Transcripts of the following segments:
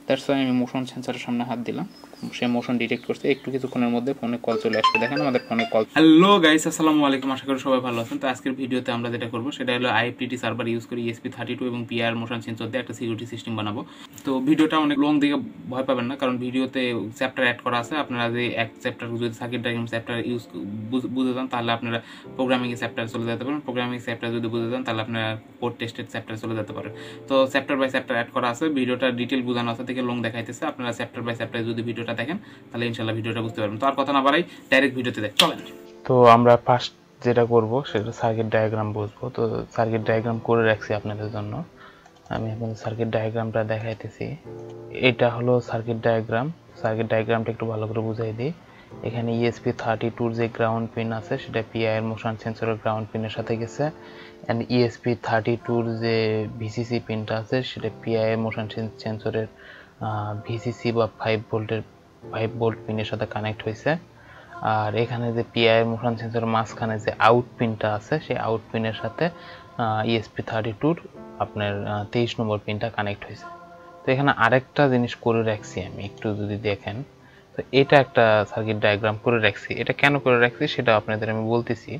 That's why আমি motion সেন্সরের সামনে হাত দিলাম, সে মোশন ডিটেক্ট করছে। একটু কিছুক্ষণের মধ্যে ফোনে কল চলে আসবে। দেখেন আমাদের ফোনে কল। হ্যালো গাইস, আসসালামু আলাইকুম, আশা করি সবাই ভালো আছেন। তো আজকের ভিডিওতে আমরা যেটা করবো সেটা হলো IFTTT সার্ভার ইউজ করি esp32 এবং পিআর মোশন সেন্সর দিয়ে একটা সিকিউরিটি সিস্টেম বানাবো। তো ভিডিওটা অনেক লং দিকে ভয় পাবেন না, কারণ ভিডিওতে চ্যাপ্টার অ্যাড করা আছে। আপনারা যে এক চ্যাপ্টার যদি সার্কিট ডায়াগ্রাম চ্যাপ্টার ইউজ বুঝে যান তাহলে আপনারা প্রোগ্রামিং চ্যাপ্টার চলে যেতে পারেন। প্রোগ্রামিং চ্যাপ্টার যদি বুঝে যান তাহলে আপনারা কোড টেস্টেড চ্যাপ্টার চলে যেতে পারেন। তো চ্যাপ্টার বাই চ্যাপ্টার অ্যাড করা আছে, ভিডিওটা ডিটেল বোঝানো আছে থেকে লং দেখাইতেছে। আপনারা চ্যাপ্টার বাই চ্যাপ্টার যদি ভিডিওটা দেখেন তাহলে ইনশাআল্লাহ ভিডিওটা বুঝতে পারবেন। তো আর কথা না বাড়াই ডাইরেক্ট ভিডিওতে দেখ চলেন। তো আমরা ফার্স্ট যেটা করব সেটা সার্কিট ডায়াগ্রাম বুঝবো। তো সার্কিট ডায়াগ্রাম করে রাখছি আপনাদের জন্য, আমি আপনাদের সার্কিট ডায়াগ্রামটা দেখাইতেছি। এটা হলো সার্কিট ডায়াগ্রাম। সার্কিট ডায়াগ্রামটা একটু ভালো করে বুঝাই দিই। এখানে esp32 যে গ্রাউন্ড পিন আছে সেটা পিআইয়ের মোশন সেন্সরের গ্রাউন্ড পিনের সাথে গেছে, অ্যান্ড esp32 যে ভিসিসি পিনটা আছে সেটা পিআইয়ের মোশন সেন্সরের ভিসিসি বা 5 ভোল্ট পিনের সাথে কানেক্ট হয়েছে। আর এখানে যে পিআইয়ের মোশন সেন্সরের মাঝখানে যে আউট পিনটা আছে সেই আউট পিনের সাথে esp32 আপনার 23 নম্বর পিনটা কানেক্ট হয়েছে। তো এখানে আরেকটা জিনিস করে রাখছি আমি, একটু যদি দেখেন। তো এটা একটা সার্কিট ডায়াগ্রাম করে রাখছি। এটা কেন করে রাখছি সেটা আপনাদের আমি বলতেছি।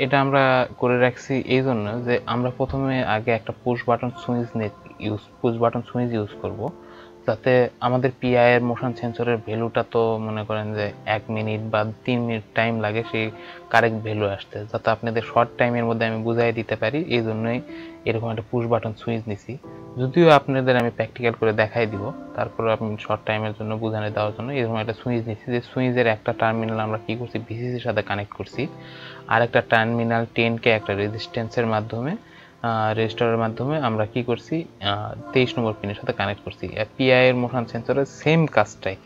এটা আমরা করে রাখছি এই জন্য যে আমরা প্রথমে আগে একটা পুশ বাটন সুইচ ইউজ করব, যাতে আমাদের পিআইয়ের মোশন সেন্সরের ভ্যালুটা তো মনে করেন যে 1 মিনিট বা 3 মিনিট টাইম লাগে সেই কারেক্ট ভ্যালু আসতে, যাতে আপনাদের শর্ট টাইমের মধ্যে আমি বুঝাই দিতে পারি। এই জন্যই এরকম একটা পুশ বাটন সুইচ নিছি। যদিও আপনাদের আমি প্র্যাকটিক্যাল করে দেখাই দিব, তারপরে আপনি শর্ট টাইমের জন্য বুঝানো দেওয়ার জন্য এরকম একটা সুইচ নিছি। যে সুইচের একটা টার্মিনাল আমরা কি করছি, ভিসিসির সাথে কানেক্ট করছি, আর একটা টার্মিনাল 10কে একটা রেজিস্ট্যান্সের মাধ্যমে রেজিস্টারের মাধ্যমে আমরা কি করছি 23 নম্বর পিনের সাথে কানেক্ট করছি। পিআইয়ের মোশন সেন্সরের সেম কাজটাই।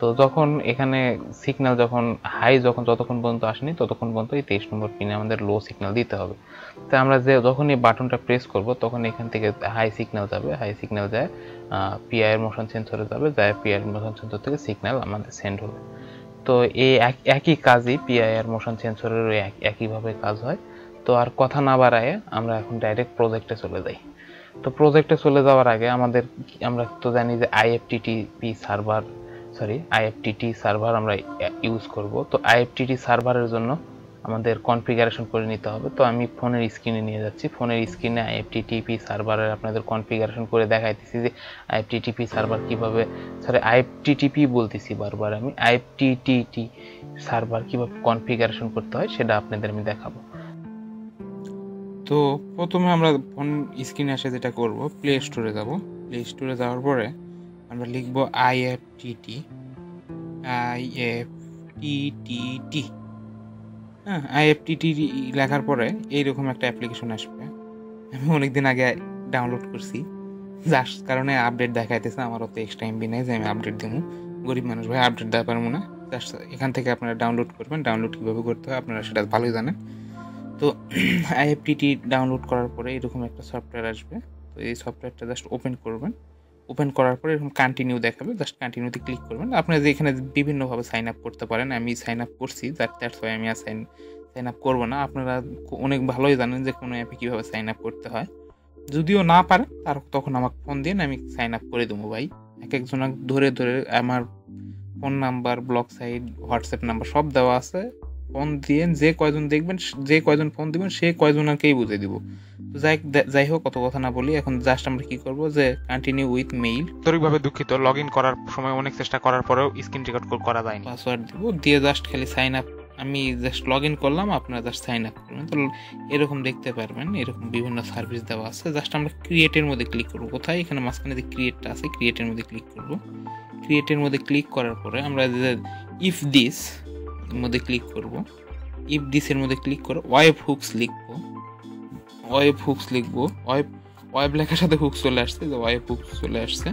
তো যখন এখানে সিগন্যাল যখন হাই যতক্ষণ পর্যন্ত আসেনি ততক্ষণ পর্যন্ত এই 23 নম্বর পিনে আমাদের লো সিগন্যাল দিতে হবে। তো আমরা যখন এই বাটনটা প্রেস করব তখন এখান থেকে হাই সিগন্যাল যায় পিআইয়ের মোশন সেন্সরে যায় পিআইয়ের মোশন সেন্সর থেকে সিগন্যাল আমাদের সেন্ড হবে। তো এই একই কাজই পিআইআর মোশন সেন্সরের একইভাবে কাজ হয়। তো আর কথা না বাড়ায় আমরা এখন ডাইরেক্ট প্রজেক্টে চলে যাই। তো প্রজেক্টে চলে যাওয়ার আগে আমরা তো জানি যে IFTTT সার্ভার আমরা ইউজ করব। তো IFTTT সার্ভারের জন্য আমাদের কনফিগারেশন করে নিতে হবে। তো আমি ফোনের স্ক্রিনে নিয়ে যাচ্ছি। ফোনের স্ক্রিনে IFTTT সার্ভারের আপনাদের কনফিগারেশন করে দেখাইতেছি যে IFTTT সার্ভার কিভাবে IFTTT বলতেছি বারবার আমি, IFTTT সার্ভার কিভাবে কনফিগারেশন করতে হয় সেটা আপনাদের আমি দেখাবো। তো প্রথমে আমরা ফোন স্ক্রিনে এসে যেটা করব, প্লে স্টোরে যাব। প্লে স্টোরে যাওয়ার পরে আমরা লিখব IFTTT। হ্যাঁ, IFTTT লেখার পরে এইরকম একটা অ্যাপ্লিকেশন আসবে। আমি অনেকদিন আগে ডাউনলোড করছি, যার কারণে আপডেট দেখাইতেছে। আমারও তো এক্সট্রা এমবি নেই যে আমি আপডেট দেবো। গরিব মানুষ ভাই, আপডেট দেওয়া পারবো না। এখান থেকে আপনারা ডাউনলোড করবেন। ডাউনলোড কীভাবে করতে হয় আপনারা সেটা ভালোই জানেন। তো IFTTT ডাউনলোড করার পরে এরকম একটা সফটওয়্যার আসবে। তো এই সফটওয়্যারটা জাস্ট ওপেন করবেন। ওপেন করার পরে এরকম কন্টিনিউ দেখাবে, জাস্ট কন্টিনিউতে ক্লিক করবেন। আপনারা যে এখানে বিভিন্নভাবে সাইন আপ করতে পারেন। আমি সাইন আপ করছি, দ্যাটস ওয়াই আমি আর সাইন আপ করবো না। আপনারা অনেক ভালোই জানেন যে কোনো অ্যাপে কীভাবে সাইন আপ করতে হয়। যদিও না পারেন তখন আমাকে ফোন দিন, আমি সাইন আপ করে দেবো ভাই। একজনের ধরে আমার phone number, block site, WhatsApp number সব দেওয়া আছে। ফোন দিয়ে যে কয়জন দেখবেন, যে কয়জন ফোন দিবেন সে কয়জনকেই বুঝে দিব। তো যাই হোক, কত কথা না বলি, এখন জাস্ট আমরা কি করব যে কন্টিনিউ উইথ মেইল। আন্তরিকভাবে দুঃখিত, লগ ইন করার সময় অনেক চেষ্টা করার পরেও স্ক্রিন রেকর্ড করা যায়নি। পাসওয়ার্ড দিব, দিয়ে জাস্ট খালি সাইন আপ। আমি জাস্ট লগ ইন করলাম, আপনারা জাস্ট সাইন আপ করবেন। তো এরকম দেখতে পারবেন, এরকম বিভিন্ন সার্ভিস দেওয়া আছে। জাস্ট আমরা ক্রিয়েটের মধ্যে ক্লিক করবো। কোথায়? এখানে মাঝখানে যে ক্রিয়েটটা আছে, ক্রিয়েটের মধ্যে ক্লিক করব। ক্রিয়েটের মধ্যে ক্লিক করার পরে আমরা যে ইফ দিস মধ্যে ক্লিক করব। ইফ দিসের মধ্যে ক্লিক করে ওয়েব হুকস লিখবো। ওয়েব লেখার সাথে হুকস চলে আসছে, যে ওয়েব হুকস চলে আসছে।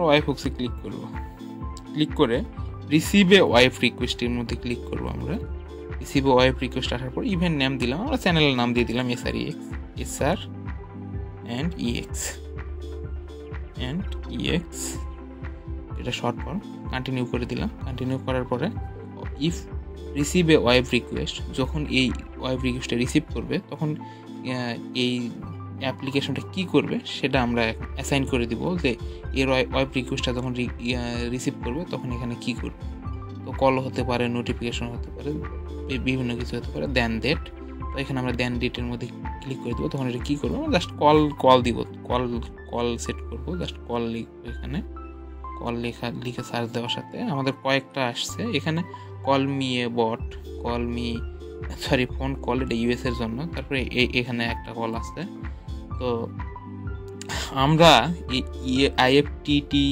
ওয়েব হুকসে ক্লিক করব। ক্লিক করে রিসিভ এ ওয়েব রিকোয়েস্টের মধ্যে ক্লিক করব। আমরা রিসিভ এ ওয়েব রিকোয়েস্ট আসার পর ইভেন্ট নেম দিলাম, আমরা চ্যানেলের নাম দিয়ে দিলাম SR and EX, এটা শর্ট ফর্ম। কন্টিনিউ করে দিলাম। কন্টিনিউ করার পরে if receive a web request, যখন এই ওয়েব রিকোয়েস্টটা রিসিভ করবে তখন এই অ্যাপ্লিকেশনটা কি করবে সেটা আমরা অ্যাসাইন করে দিব, যে এর ওয়েব রিকোয়েস্টটা যখন রিসিভ করবে তখন এখানে কি করবে। তো কল হতে পারে, নোটিফিকেশন হতে পারে, বিভিন্ন কিছু হতে পারে, দেন ডেট। তো এখানে আমরা দেন ডেটের মধ্যে ক্লিক করে দেবো, তখন এটা কী করবো, জাস্ট কল দিব, কল সেট করবো, জাস্ট কল লিখবো। এখানে কল লিখে সার্চ দেওয়ার সাথে আমাদের কয়েকটা আসছে এখানে, call me a bot, call me phone call, এটা ইউএস এর জন্য। তারপরে এখানে একটা কল আসছে। তো আমরা আইএফটিটি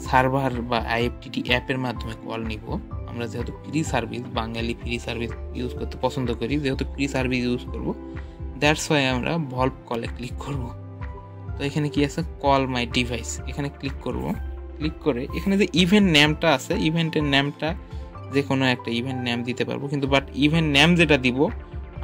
সার্ভার বা আইএফটিটি অ্যাপের মাধ্যমে কল নিব। আমরা যেহেতু ফ্রি সার্ভিস, বাঙালি ফ্রি সার্ভিস ইউজ করতে পছন্দ করি, যেহেতু ফ্রি সার্ভিস ইউজ করব, দ্যাটস ওয়াই আমরা ভলভ কলে ক্লিক করব। তো এখানে কি আছে, কল মাই ডিভাইস, এখানে ক্লিক করব। ক্লিক করে এখানে যে ইভেন্ট নেমটা আছে, ইভেন্টের নেমটা যে কোনো একটা ইভেন্ট নেম দিতে পারবো, কিন্তু বাট ইভেন্ট নেম যেটা দিব,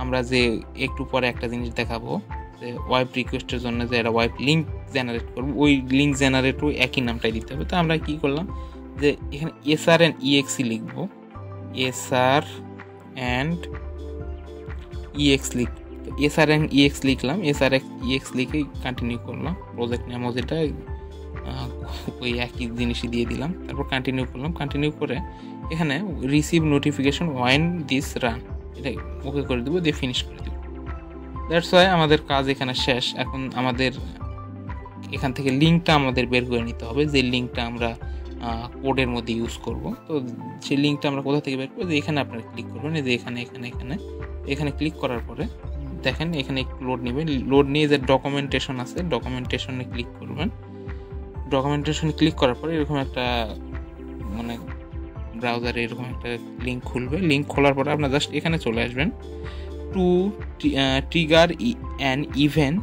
আমরা যে একটু পরে একটা জিনিস দেখাবো, যে ওয়েব রিকোয়েস্টের জন্য যে একটা ওয়েব লিঙ্ক জেনারেট করবো, ওই লিঙ্ক জেনারেটও একই নামটাই দিতে হবে। তো আমরা কি করলাম, যে এখানে এসআর অ্যান্ড ইএক্সি লিখবো, SR and EX SR and EX লিখলাম, এসআর ইএক্স লিখে কন্টিনিউ করলাম। প্রজেক্ট নেমও যেটা ওই একই জিনিসই দিয়ে দিলাম, তারপর কন্টিনিউ করলাম। কন্টিনিউ করে এখানে receive notification wine this run, এটা ওকে করে দেবো, দিয়ে ফিনিশ করে দেবো। দ্যাটস ওয়াই আমাদের কাজ এখানে শেষ। এখন আমাদের এখান থেকে লিঙ্কটা আমাদের বের করে নিতে হবে, যে লিঙ্কটা আমরা কোডের মধ্যে ইউজ করব। তো সেই লিঙ্কটা আমরা কোথা থেকে বের করবো, যে এখানে আপনারা ক্লিক করবেন, যে এখানে এখানে এখানে এখানে ক্লিক করার পরে দেখেন এখানে একটু লোড নেবেন। লোড নিয়ে যে ডকুমেন্টেশন আছে, ডকুমেন্টেশনে ক্লিক করবেন। ডকুমেন্টেশনে ক্লিক করার পরে এরকম একটা মানে ব্রাউজারে এরকম একটা লিঙ্ক খুলবে। লিঙ্ক খোলার পরে আপনার জাস্ট এখানে চলে আসবেন, to trigger an event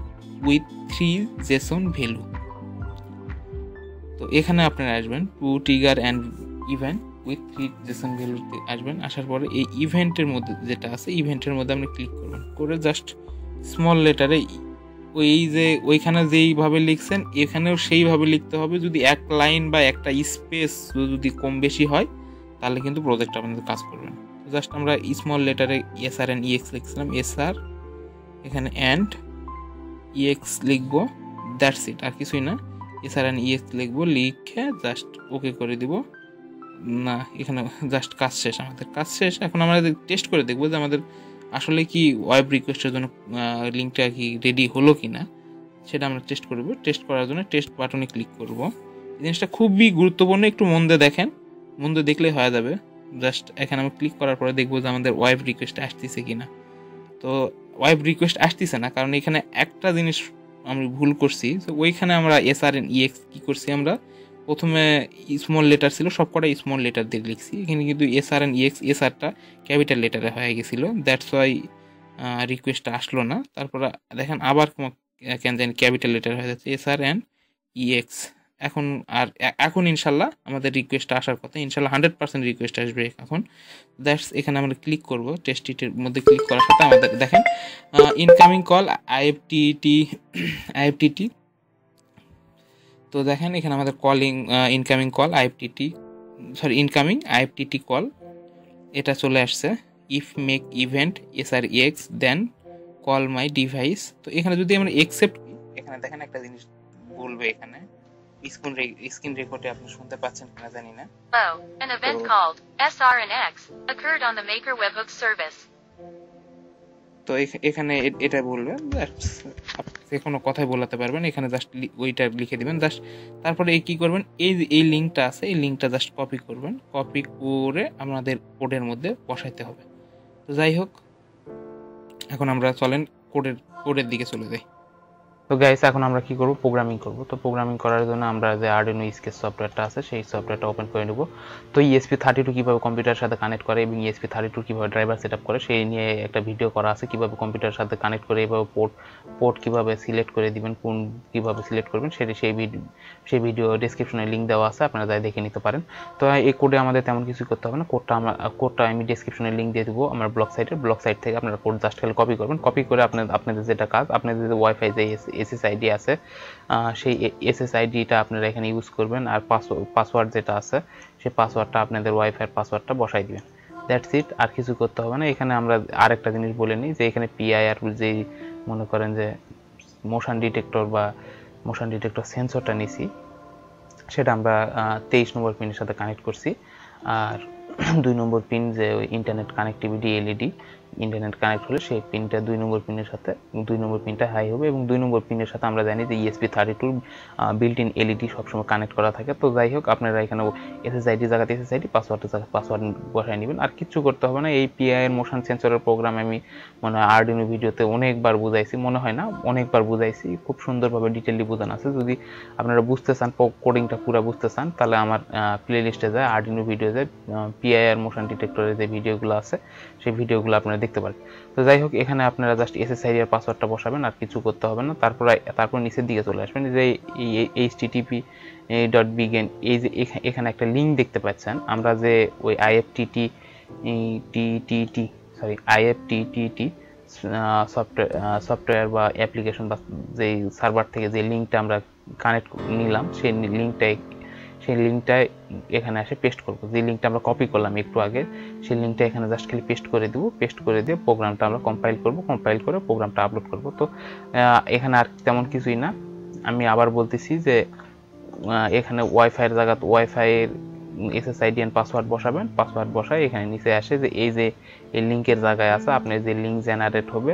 with 3 JSON value. তো এখানে আপনারা আসবেন, to trigger an event with 3 JSON ভ্যালুতে আসবেন। আসার পরে এই ইভেন্টের মধ্যে যেটা আছে, ইভেন্টের মধ্যে আপনি ক্লিক করবেন, করে জাস্ট স্মল লেটারে ওই যে ওইখানে যেইভাবে লিখছেন এখানেও সেইভাবে লিখতে হবে। যদি এক লাইন বা একটা স্পেস যদি কম বেশি হয় তাহলে কিন্তু প্রজেক্ট আপনাদের কাজ করবেন। জাস্ট আমরা স্মল লেটারে এসআর অ্যান্ড ইএক্স লিখছিলাম, এসআর এখানে অ্যান্ড ইএক্স লিখবো, দ্যাটস ইট, আর কিছুই না। এসআর অ্যান্ড ইএক্স লিখবো, লিখে জাস্ট ওকে করে দিব। না, এখানে জাস্ট কাজ শেষ, আমাদের কাজ শেষ। এখন আমরা টেস্ট করে দেখবো যে আমাদের আসলে কি ওয়েব রিকোয়েস্টের জন্য লিঙ্কটা কি রেডি হলো কি না, সেটা আমরা টেস্ট করব। টেস্ট করার জন্য টেস্ট বাটনে ক্লিক করব। এই জিনিসটা খুবই গুরুত্বপূর্ণ, একটু মন দিয়ে দেখেন, মন দিয়ে দেখলেই হয়ে যাবে। জাস্ট এখানে আমি ক্লিক করার পরে দেখবো যে আমাদের ওয়েব রিকোয়েস্ট আসতেছে কিনা। তো ওয়েব রিকোয়েস্ট আসতেছে না, কারণ এখানে একটা জিনিস আমি ভুল করছি। তো ওইখানে আমরা এসআর এন ইএক্স কী করছি, আমরা প্রথমে স্মল লেটার ছিল, সবকটা স্মল লেটার দিয়ে লিখছি। এখানে কিন্তু এসআর এন ইএক্স, এসআরটা ক্যাপিটাল লেটারে হয়ে গেছিলো, দ্যাটস ওয়াই রিকোয়েস্টটা আসলো না। তারপরে দেখেন আবার কেন জানি ক্যাপিটাল লেটার হয়ে যাচ্ছে, এসআর অ্যান্ড ইএক্স। এখন ইনশাল্লাহ আমাদের রিকোয়েস্ট আসার কথা, ইনশাল্লাহ 100% রিকোয়েস্ট আসবে এখন। দ্যাটস এখানে আমরা ক্লিক করবো, টেস্ট ইটের মধ্যে ক্লিক করার সাথে আমাদের দেখেন ইনকামিং কল আইএফটিটি। তো দেখেন এখানে আমাদের calling incoming call incoming IFTTT call এটা চলে আসছে। If make event SR X then call my device. তো এখানে যদি আমরা একসেপ্ট, এখানে দেখেন একটা জিনিস বলবে, এখানে স্ক্রিন রেকর্ডে আপনি শুনতে পাচ্ছেন কিনা জানি না। An event called SRNX occurred on the Maker webhook service. তো এখানে এটা বলবেন, যে কোনো কথাই বলাতে পারবেন, এখানে জাস্ট ওইটা লিখে দিবেন। জাস্ট তারপরে কি করবেন, এই লিঙ্কটা আছে, এই লিঙ্কটা জাস্ট কপি করবেন, কপি করে আমাদের কোডের মধ্যে বসাইতে হবে। তো যাই হোক, এখন আমরা চলেন কোডের দিকে চলে যাই। তো গাইস, এখন আমরা কি করব, প্রোগ্রামিং করব। তো প্রোগ্রামিং করার জন্য আমরা যে আরডিনো স্কেচ সফটওয়্যারটা আছে সেই সফটওয়্যারটা ওপেন করে নেব। তো esp32 কিভাবে কম্পিউটারের সাথে কানেক্ট করে এবং esp32 কিভাবে ড্রাইভার সেটআপ করে সেই নিয়ে একটা ভিডিও করা আছে, কিভাবে কম্পিউটারের সাথে কানেক্ট করে, এভাবে পোর্ট কিভাবে সিলেক্ট করে দিবেন, কোন কিভাবে সিলেক্ট করবেন সেই ভিডিও ডেসক্রিপশনে লিংক দেওয়া আছে, আপনারা যাই দেখে নিতে পারেন। তো এই কোডে আমাদের তেমন কিছু করতে হবে না, কোডটা আমি ডেসক্রিপশনে লিংক দিয়ে দেবো আমার ব্লগ সাইট থেকে। আপনারা কোড জাস্ট খালি কপি করবেন। কপি করে আপনাদের যেটা কাজ, আপনাদের যে ওয়াইফাই যে SSID আছে সেই SSIDটা আপনারা এখানে ইউজ করবেন, আর পাসওয়ার্ড যেটা আছে সেই পাসওয়ার্ডটা আপনাদের ওয়াইফাইয়ের পাসওয়ার্ডটা বসাই দিবেন। দ্যাটস ইট, আর কিছু করতে হবে না। এখানে আমরা আরেকটা জিনিস বলে নিই, যে এখানে PIR যেই মনে করেন যে মোশন ডিটেক্টর বা মোশন ডিটেক্টর সেন্সরটা নিছি সেটা আমরা 23 নম্বর পিনের সাথে কানেক্ট করছি। আর 2 নম্বর পিন যে ওই internet connectivity LED internet connect হলে সেই পিনটা 2 নম্বর পিনের সাথে 2 নম্বর পিনটা হাই হবে, এবং 2 নম্বর পিনের সাথে আমরা জানি যে ESP32 বিল্ট ইন এলইডি সবসময় কানেক্ট করা থাকে। তো যাই হোক, আপনারা এখানে SSID জায়গাতে SSID, পাসওয়ার্ডের জায়গায় পাসওয়ার্ড বসায় নেবেন, আর কিচ্ছু করতে হবে না। এই PI এর মোশন সেন্সরের প্রোগ্রাম আমি মনে হয় আরডিনো ভিডিওতে অনেকবার বুঝাইছি, মনে হয় না অনেকবার বুঝাইছি, খুব সুন্দরভাবে ডিটেইলি বোঝানো আছে। যদি আপনারা বুঝতে চান, কোডিংটা পুরো বুঝতে চান, তাহলে আমার প্লে লিস্টে যায়, আরডিনো ভিডিও যায়, PI আর মোশন ডিটেক্টরের যে ভিডিওগুলো আছে সেই ভিডিওগুলো আপনারা দেখতে পারেন। তো যাই হোক, এখানে আপনারা জাস্ট SSID এর পাসওয়ার্ডটা বসাবেন, আর কিছু করতে হবে না। তারপর নিচের দিকে চলে আসবেন, যে http.begin এই যে এখানে একটা লিঙ্ক দেখতে পাচ্ছেন। আমরা যে ওই IFTTT সফটওয়্যার বা অ্যাপ্লিকেশন বা যে সার্ভার থেকে যে লিঙ্কটা আমরা কানেক্ট নিলাম, সেই লিঙ্কটা এখানে এসে পেস্ট করব। যে লিঙ্কটা আমরা কপি করলাম একটু আগে, সেই লিঙ্কটা এখানে জাস্ট খালি পেস্ট করে দিব। পেস্ট করে দিয়ে প্রোগ্রামটা আমরা কম্পাইল করব, কম্পাইল করে প্রোগ্রামটা আপলোড করব। তো এখানে আর তেমন কিছুই না। আমি আবার বলতেছি যে এখানে ওয়াইফাইয়ের জায়গাতে ওয়াইফাইয়ের SSID এন্ড পাসওয়ার্ড বসাবেন, পাসওয়ার্ড বসায় এখানে নিচে আসে যে এই লিঙ্কের জায়গায় আছে, আপনার যে লিঙ্ক জেনারেট হবে,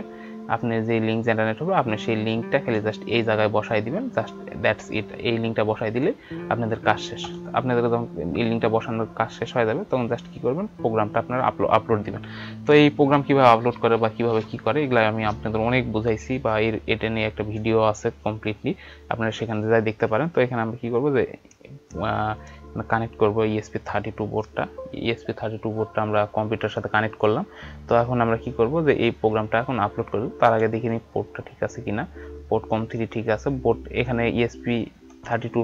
আপনি সেই লিঙ্কটা খালি জাস্ট এই জায়গায় বসাই দিবেন, জাস্ট দ্যাটস ইট। এই লিঙ্কটা বসাই দিলে আপনাদের কাজ শেষ। আপনাদের যখন এই লিঙ্কটা বসানোর কাজ শেষ হয়ে যাবে, তখন জাস্ট কি করবেন, প্রোগ্রামটা আপনারা আপলোড দিবেন। তো এই প্রোগ্রাম কিভাবে আপলোড করে বা কিভাবে কি করে, এগুলো আমি আপনাদের অনেক বুঝাইছি, বা এটা নিয়ে একটা ভিডিও আছে কমপ্লিটলি, আপনারা সেখানে যাই দেখতে পারেন। তো এখানে আমরা কি করব, যে কানেক্ট করব ESP32 বোর্ডটা। ESP32 বোর্ডটা আমরা কম্পিউটারের সাথে কানেক্ট করলাম। তো এখন আমরা কি করব, যে এই প্রোগ্রামটা এখন আপলোড করব। তার আগে দেখে নিই পোর্টটা ঠিক আছে কিনা। পোর্ট COM3 ঠিক আছে, বোর্ড এখানে ESP32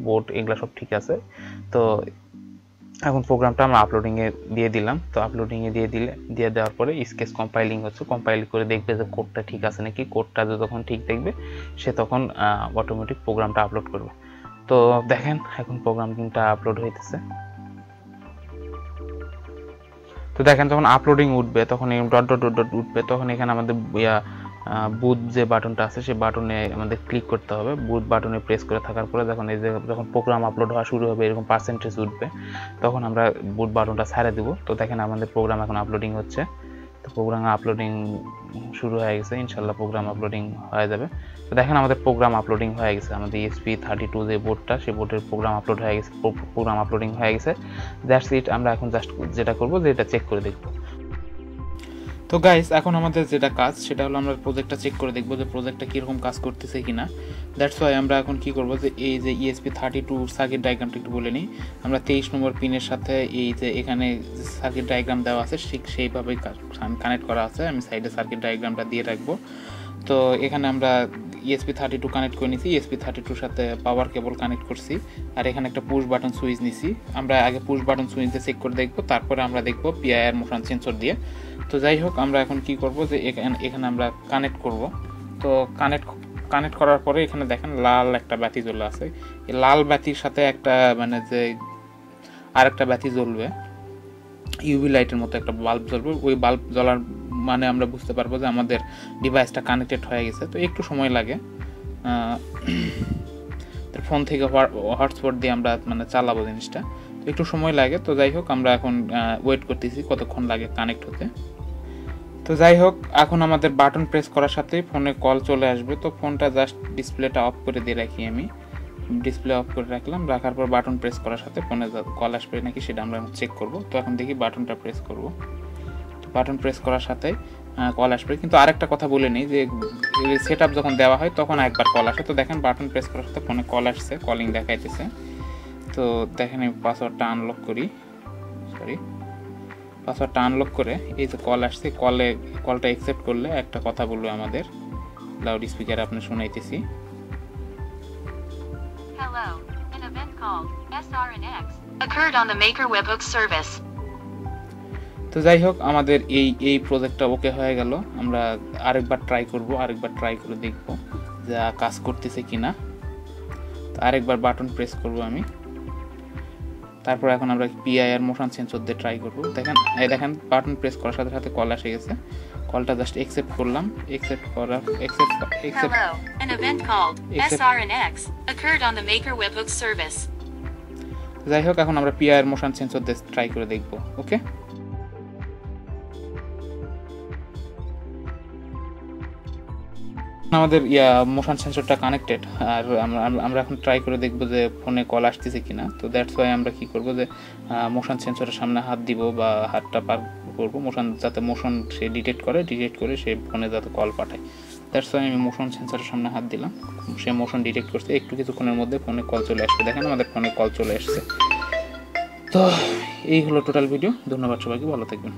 পোর্ট এগুলা সব ঠিক আছে। তো এখন প্রোগ্রামটা আমরা আপলোডিং এ দিয়ে দিলাম। তো আপলোডিং এ দিয়ে দেওয়ার পরে স্কেচ কম্পাইলিং হচ্ছে, কম্পাইল করে দেখবে যে কোডটা ঠিক আছে নাকি। কোডটা যখন ঠিক দেখবে, সে তখন অটোমেটিক প্রোগ্রামটা আপলোড করবে। তো দেখেন এখন প্রোগ্রামটা আপলোড হইতেছে। তো দেখেন যখন আপলোডিং উঠবে, তখন এই ডট ডট ডট উঠবে, তখন এখানে আমাদের বুট যে বাটনটা আছে সেই বাটনে আমাদের ক্লিক করতে হবে। বুট বাটনে প্রেস করে থাকার পরে যখন প্রোগ্রাম আপলোড হওয়া শুরু হবে, এরকম পার্সেন্টেজ উঠবে, তখন আমরা বুট বাটনটা ছেড়ে দেব। তো দেখেন আমাদের প্রোগ্রাম এখন আপলোডিং হচ্ছে। তো প্রোগ্রাম আপলোডিং শুরু হয়ে গেছে, ইনশাল্লাহ প্রোগ্রাম আপলোডিং হয়ে যাবে। তো দেখেন আমাদের প্রোগ্রাম আপলোডিং হয়ে গেছে, আমাদের ESP32 যে বোর্ডটা, সেই বোর্ডের প্রোগ্রাম আপলোড হয়ে গেছে, প্রোগ্রাম আপলোডিং হয়ে গেছে। That's it. আমরা এখন জাস্ট যেটা করব, যে এটা চেক করে দেখব। তো গাইস, এখন আমাদের যেটা কাজ সেটা হলো আমরা প্রজেক্টটা চেক করে দেখবো যে প্রজেক্টটা কীরকম কাজ করতেছে কিনা। দ্যাটস ওয়াই আমরা এখন কি করব, যে এই যে ESP32 সার্কিট ডায়াগ্রামটা একটু বলে নিই। আমরা 23 নম্বর পিনের সাথে এই যে এখানে সার্কিট ডায়াগ্রাম দেওয়া আছে ঠিক সেইভাবেই কানেক্ট করা আছে। আমি সাইডে সার্কিট ডায়াগ্রামটা দিয়ে রাখবো। তো এখানে আমরা ESP32 কানেক্ট করে নিছি, ESP32 সাথে পাওয়ার কেবল কানেক্ট করছি, আর এখানে একটা পুশ বাটন সুইচ নিছি। আমরা আগে পুশ বাটন সুইচ দিয়ে চেক করে দেখবো, তারপরে আমরা দেখবো PI আর মোশন সেন্সর দিয়ে। তো যাই হোক, আমরা এখন কি করব, যে এখানে আমরা কানেক্ট করব। তো কানেক্ট করার পরে এখানে দেখেন লাল একটা বাতি জ্বলে আছে। এই লাল বাতির সাথে একটা মানে যে আরেকটা বাতি জ্বলবে, ইউভি লাইটের মতো একটা বাল্ব জ্বলবে। ওই বাল্ব জ্বলার মানে আমরা বুঝতে পারবো যে আমাদের ডিভাইসটা কানেক্টেড হয়ে গেছে। তো একটু সময় লাগে, ফোন থেকে হটস্পট দিয়ে আমরা মানে চালাবো জিনিসটা, তো একটু সময় লাগে। তো যাই হোক, আমরা এখন ওয়েট করতেছি কতক্ষণ লাগে কানেক্ট হতে। তো যাই হোক, এখন আমাদের বাটন প্রেস করার সাথেই ফোনে কল চলে আসবে। তো ফোনটা জাস্ট ডিসপ্লেটা অফ করে দিয়ে রাখি, আমি ডিসপ্লে অফ করে রাখলাম। রাখার পর বাটন প্রেস করার সাথে ফোনে কল আসবে নাকি সেটা আমরা চেক করব। তো এখন দেখি বাটনটা প্রেস করব। তো বাটন প্রেস করার সাথে কল আসবে। কিন্তু আরেকটা কথা বলে নিই, যে সেট আপ যখন দেওয়া হয় তখন একবার কল আসে। তো দেখেন বাটন প্রেস করার সাথে ফোনে কল আসছে, কলিং দেখাইতেছে। তো দেখেন আমি পাসওয়ার্ডটা আনলক করি, পাসওয়ার্ডটা আনলক করে এই যে কল আসছে, কলটা অ্যাকসেপ্ট করলে একটা কথা বলবে আমাদের, লাউড স্পিকারে আপনি শুনাইতেছি। Hello, an event called SRNX occurred on the Maker webhooks service. তো যাই হোক, আমাদের এই প্রজেক্টটা ওকে হয়ে গেল। আমরা আরেকবার ট্রাই করে দেখব যে কাজ করতেছে কিনা। তো আরেকবার বাটন প্রেস করব আমি। তারপর এখন আমরা PI আর মোশন সেন্সর দিয়ে ট্রাই করব। দেখেন বাটন প্রেস করার সাথে সাথে কল এসে গেছে। কলটা জাস্ট অ্যাকসেপ্ট করলাম, অ্যাকসেপ্ট করা accept Hello. An event called SRNX occurred on the Maker webhooks service. যাই হোক, এখন আমরা পিআইআর মোশন সেন্সর দিয়ে ট্রাই করে দেখব। ওকে, আমাদের মোশন সেন্সরটা কানেক্টেড, আর আমরা এখন ট্রাই করে দেখব যে ফোনে কল আসতেছে কিনা। তো দ্যাটস ওয়াই আমরা কি করব যে মোশন সেন্সরের সামনে হাত দিব বা হাতটা পার করব মোশন, যাতে মোশন সে ডিটেক্ট করে সে ফোনে যাতে কল পাঠায়। দ্যাটস ওয়াই আমি মোশন সেন্সরের সামনে হাত দিলাম, সে মোশন ডিটেক্ট করছে, একটু কিছুক্ষণের মধ্যে ফোনে কল চলে আসবে। দেখেন আমাদের ফোনে কল চলে আসছে। তো এই হলো টোটাল ভিডিও। ধন্যবাদ সবাইকে, ভালো থাকবেন।